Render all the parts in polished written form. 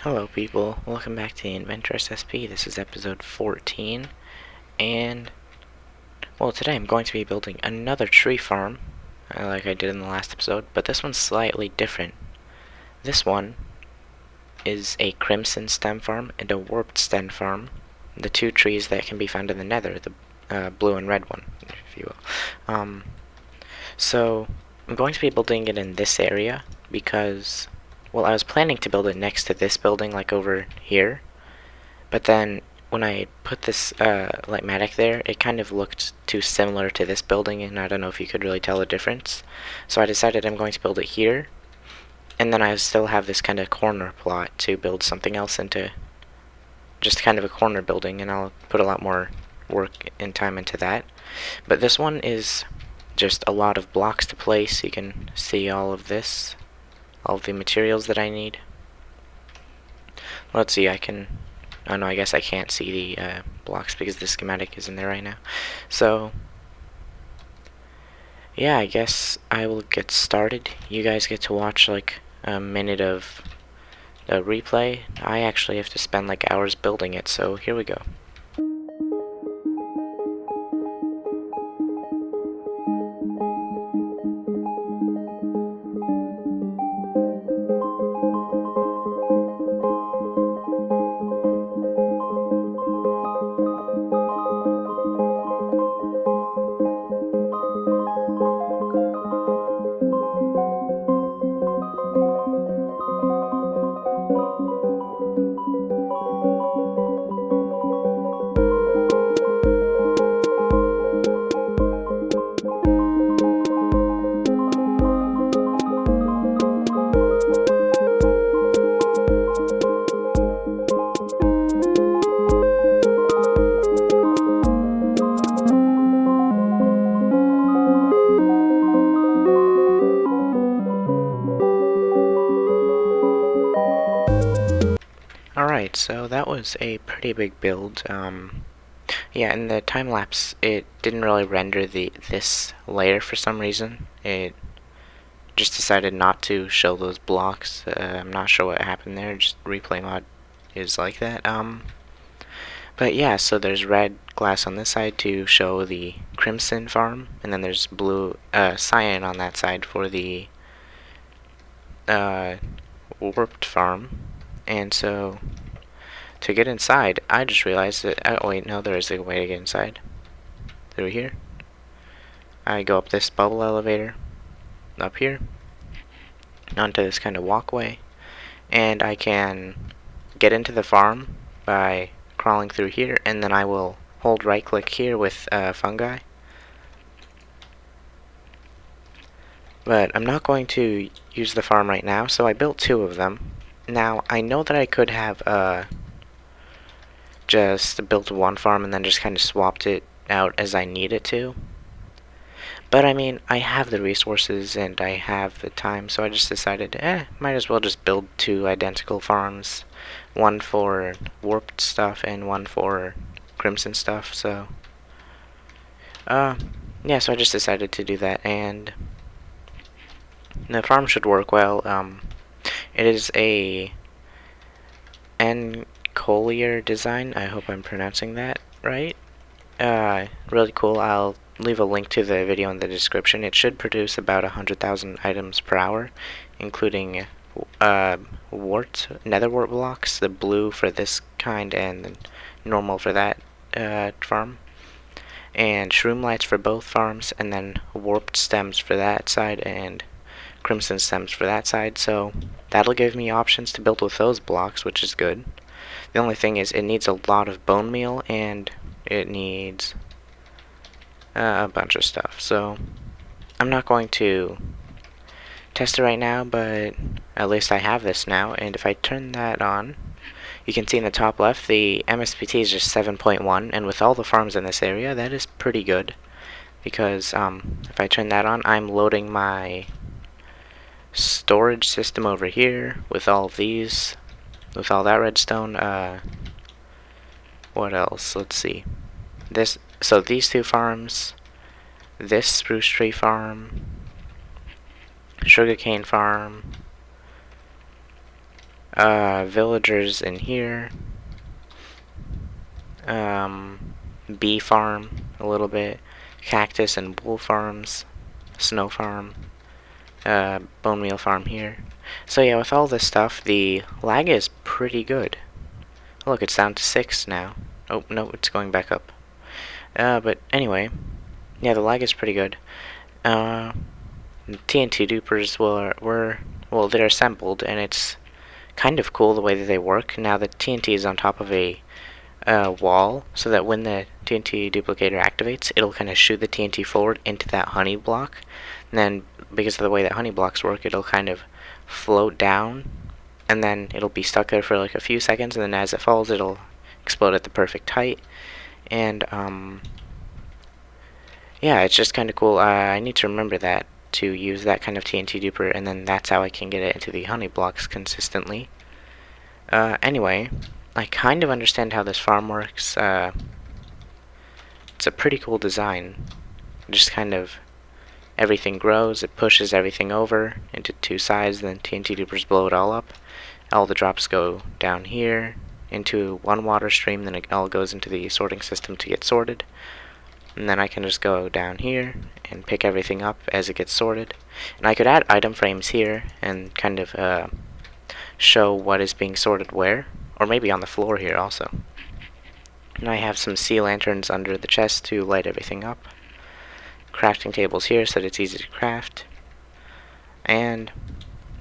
Hello people, welcome back to the Inventor SSP. This is episode 14, and, well, today I'm going to be building another tree farm, like I did in the last episode, but this one's slightly different. This one is a crimson stem farm and a warped stem farm, the two trees that can be found in the nether, the blue and red one, if you will. So, I'm going to be building it in this area, because, well, I was planning to build it next to this building, like over here. But then when I put this lightmatic there, it kind of looked too similar to this building, and I don't know if you could really tell the difference. So I decided I'm going to build it here, and then I still have this kind of corner plot to build something else into, just kind of a corner building, and I'll put a lot more work and time into that. But this one is just a lot of blocks to place. You can see all of this, all of the materials that I need. Let's see, oh no, I guess I can't see the blocks because the schematic isn't there right now. So, yeah, I guess I will get started. You guys get to watch like a minute of the replay. I actually have to spend like hours building it, so here we go. Alright, so that was a pretty big build. Yeah, in the time lapse, it didn't really render this layer for some reason. It just decided not to show those blocks. I'm not sure what happened there. Just replay mod is like that. But yeah, so there's red glass on this side to show the crimson farm, and then there's blue cyan on that side for the warped farm. And so to get inside, I just realized that, oh wait, no, there is a way to get inside. Through here. I go up this bubble elevator, up here, onto this kind of walkway, and I can get into the farm by crawling through here, and then I will hold right click here with fungi. But I'm not going to use the farm right now, so I built two of them. Now, I know that I could have just built one farm and then just kind of swapped it out as I need it to. But I mean, I have the resources and I have the time, so I just decided, might as well just build two identical farms. One for warped stuff and one for crimson stuff, so yeah, so I just decided to do that, and the farm should work well. It is a Collier design. I hope I'm pronouncing that right. Really cool. I'll leave a link to the video in the description. It should produce about 100,000 items per hour, including nether wart blocks, the blue for this kind and the normal for that farm, and shroomlights for both farms, and then warped stems for that side and crimson stems for that side. So that'll give me options to build with those blocks, which is good. The only thing is it needs a lot of bone meal and it needs a bunch of stuff. So I'm not going to test it right now, but at least I have this now, and if I turn that on, you can see in the top left the MSPT is just 7.1, and with all the farms in this area, that is pretty good, because if I turn that on, I'm loading my storage system over here with all of these, with all that redstone. What else? Let's see. So these two farms, this spruce tree farm, sugarcane farm, Villagers in here. Bee farm a little bit. Cactus and wool farms. Snow farm. Bone meal farm here. So yeah, with all this stuff, the lag is pretty good. Look, it's down to 6 now. Oh, no, it's going back up. But anyway, yeah, the lag is pretty good. TNT dupers well, they're assembled, and it's kind of cool the way that they work. Now the TNT is on top of a wall, so that when the TNT duplicator activates, it'll kind of shoot the TNT forward into that honey block. And then, because of the way that honey blocks work, it'll kind of float down, and then it'll be stuck there for like a few seconds, and then as it falls, it'll explode at the perfect height. And yeah, it's just kind of cool. I need to remember that to use that kind of TNT duper, and then that's how I can get it into the honey blocks consistently. Anyway, I kind of understand how this farm works. It's a pretty cool design. Just kind of everything grows, it pushes everything over into two sides, then TNT dupers blow it all up. All the drops go down here into one water stream, then it all goes into the sorting system to get sorted. And then I can just go down here and pick everything up as it gets sorted. And I could add item frames here and kind of show what is being sorted where, or maybe on the floor here also. And I have some sea lanterns under the chest to light everything up. Crafting tables here so that it's easy to craft. And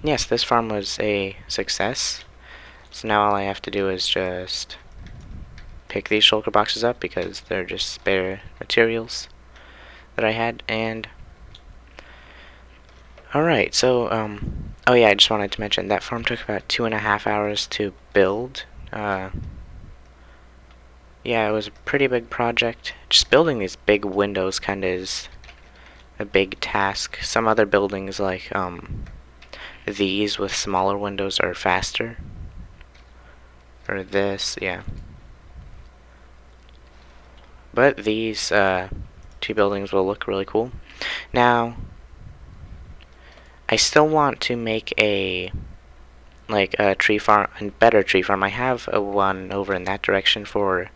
yes, this farm was a success. So now all I have to do is just pick these shulker boxes up because they're just spare materials that I had. And alright, so oh yeah, I just wanted to mention that farm took about 2.5 hours to build. Yeah, it was a pretty big project. Just building these big windows kind of is a big task. Some other buildings like these with smaller windows are faster. Or this, yeah. But these two buildings will look really cool. Now, I still want to make a tree farm, a better tree farm. I have one over in that direction for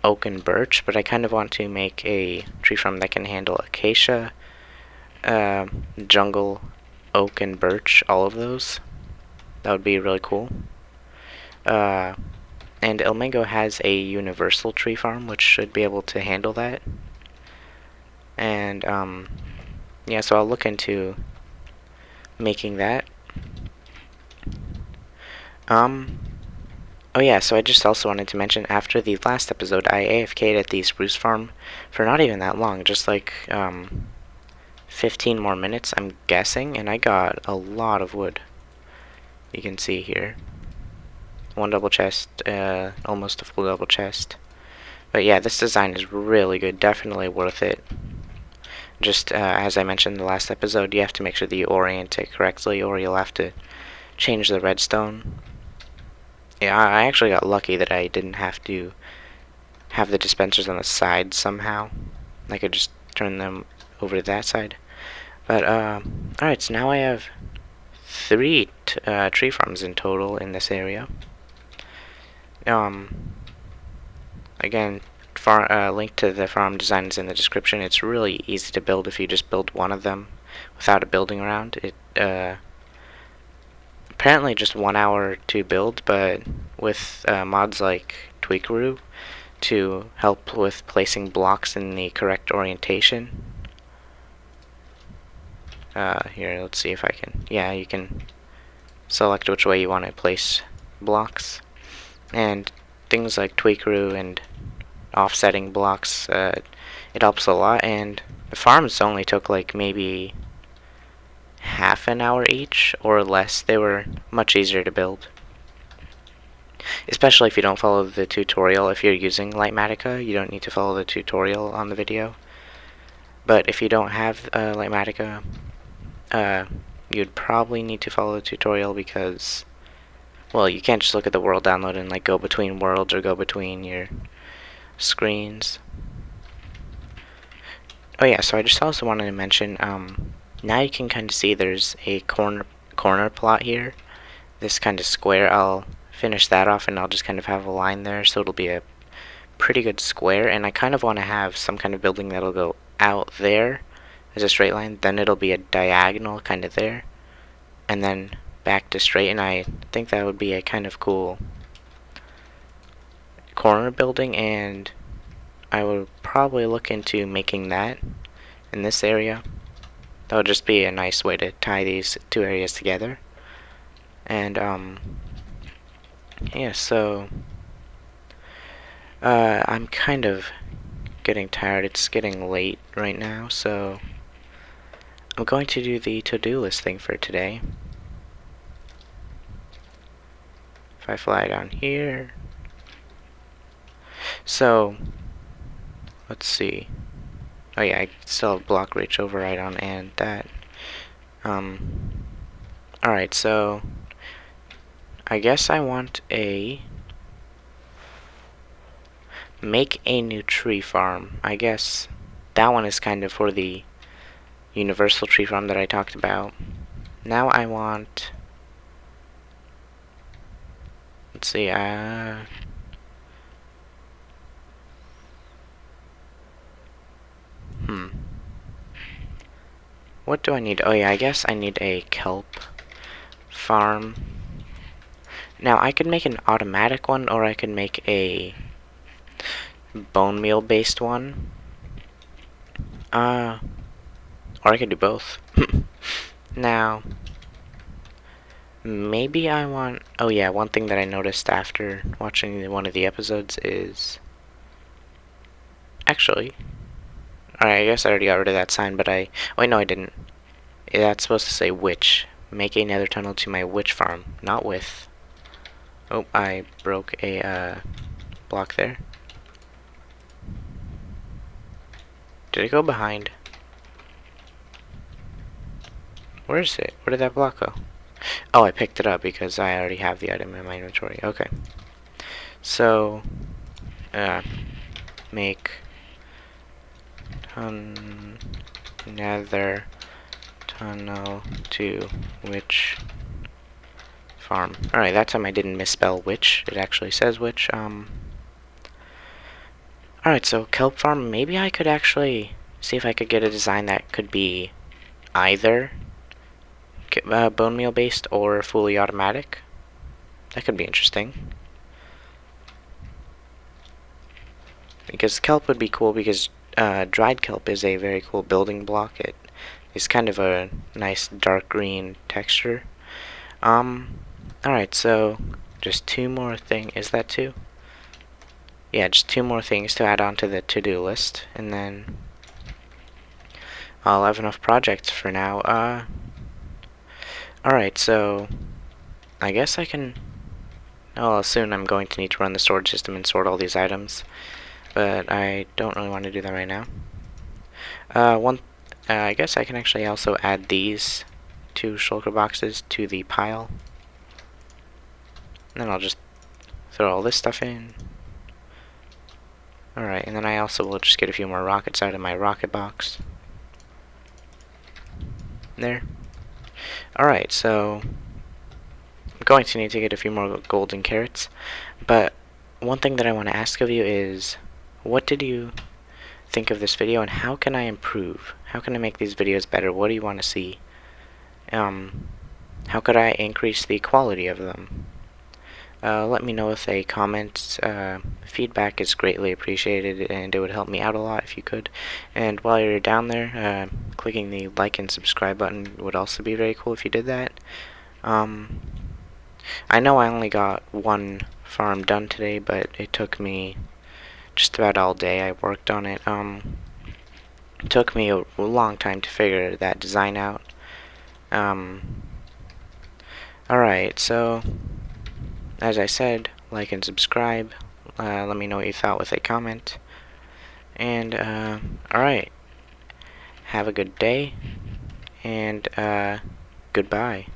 oak and birch, but I kind of want to make a tree farm that can handle acacia, jungle, oak, and birch, all of those. That would be really cool. And El Mango has a universal tree farm, which should be able to handle that. And yeah, so I'll look into making that. Oh yeah, so I just also wanted to mention, after the last episode, I AFK'd at the spruce farm for not even that long, just like 15 more minutes, I'm guessing, and I got a lot of wood. You can see here. One double chest, almost a full double chest. But yeah, this design is really good, definitely worth it. Just as I mentioned in the last episode, you have to make sure that you orient it correctly, or you'll have to change the redstone. Yeah, I actually got lucky that I didn't have to have the dispensers on the side somehow. I could just turn them over to that side. But alright, so now I have 3 tree farms in total in this area. Again, link to the farm design is in the description. It's really easy to build if you just build one of them without a building around. It apparently just 1 hour to build, but with mods like Tweakaroo to help with placing blocks in the correct orientation. Here, let's see if I can. Yeah, you can select which way you want to place blocks. And things like Tweakaroo and offsetting blocks, it helps a lot. And the farms only took like maybe half an hour each or less. They were much easier to build. Especially if you don't follow the tutorial. If you're using Lightmatica, you don't need to follow the tutorial on the video. But if you don't have Lightmatica, you'd probably need to follow the tutorial because, well, you can't just look at the world download and like go between worlds or go between your screens. Oh yeah, so I just also wanted to mention, now you can kind of see there's a corner plot here this kind of square, I'll finish that off and I'll just kind of have a line there, so it'll be a pretty good square. And I kind of want to have some kind of building that'll go out there as a straight line, then it'll be a diagonal kind of there, and then back to straight. And I think that would be a kind of cool corner building, and I would probably look into making that in this area. That would just be a nice way to tie these two areas together. And yeah, so I'm kind of getting tired. It's getting late right now, so I'm going to do the to-do list thing for today. If I fly down here, so let's see. Oh yeah, I still have block reach override on and that. Alright, so I guess I want make a new tree farm. I guess that one is kind of for the universal tree farm that I talked about. Now I want, let's see, what do I need? Oh yeah, I guess I need a kelp farm. Now I could make an automatic one, or I could make a bone meal based one. Or I could do both. Now, maybe I want, oh yeah, one thing that I noticed after watching one of the episodes is, actually, alright, I guess I already got rid of that sign, but wait, no I didn't. That's supposed to say witch. Make a nether tunnel to my witch farm, not with. Oh, I broke a block there. Did it go behind? Where is it? Where did that block go? Oh, I picked it up because I already have the item in my inventory. Okay. So, make nether tunnel to witch farm. Alright, that time I didn't misspell witch. It actually says witch. Alright, so kelp farm, maybe I could actually see if I could get a design that could be either bone meal based or fully automatic. That could be interesting. Because kelp would be cool, because dried kelp is a very cool building block. It is kind of a nice dark green texture. Alright, so just two more things. Is that two? Yeah, just two more things to add on to the to-do list, and then I'll have enough projects for now. Alright, so I guess I can. Oh, soon I'm going to need to run the storage system and sort all these items, but I don't really want to do that right now. I guess I can actually also add these two shulker boxes to the pile. And then I'll just throw all this stuff in. Alright, and then I also will just get a few more rockets out of my rocket box. There. Alright, so I'm going to need to get a few more golden carrots. But one thing that I want to ask of you is, what did you think of this video, and how can I improve? How can I make these videos better? What do you want to see? How could I increase the quality of them? Let me know with a comment. Feedback is greatly appreciated, and it would help me out a lot if you could. And while you're down there, clicking the like and subscribe button would also be very cool if you did that. I know I only got one farm done today, but it took me just about all day. I worked on it. It took me a long time to figure that design out. Alright, so as I said, like and subscribe. Let me know what you thought with a comment. And alright, have a good day, and goodbye.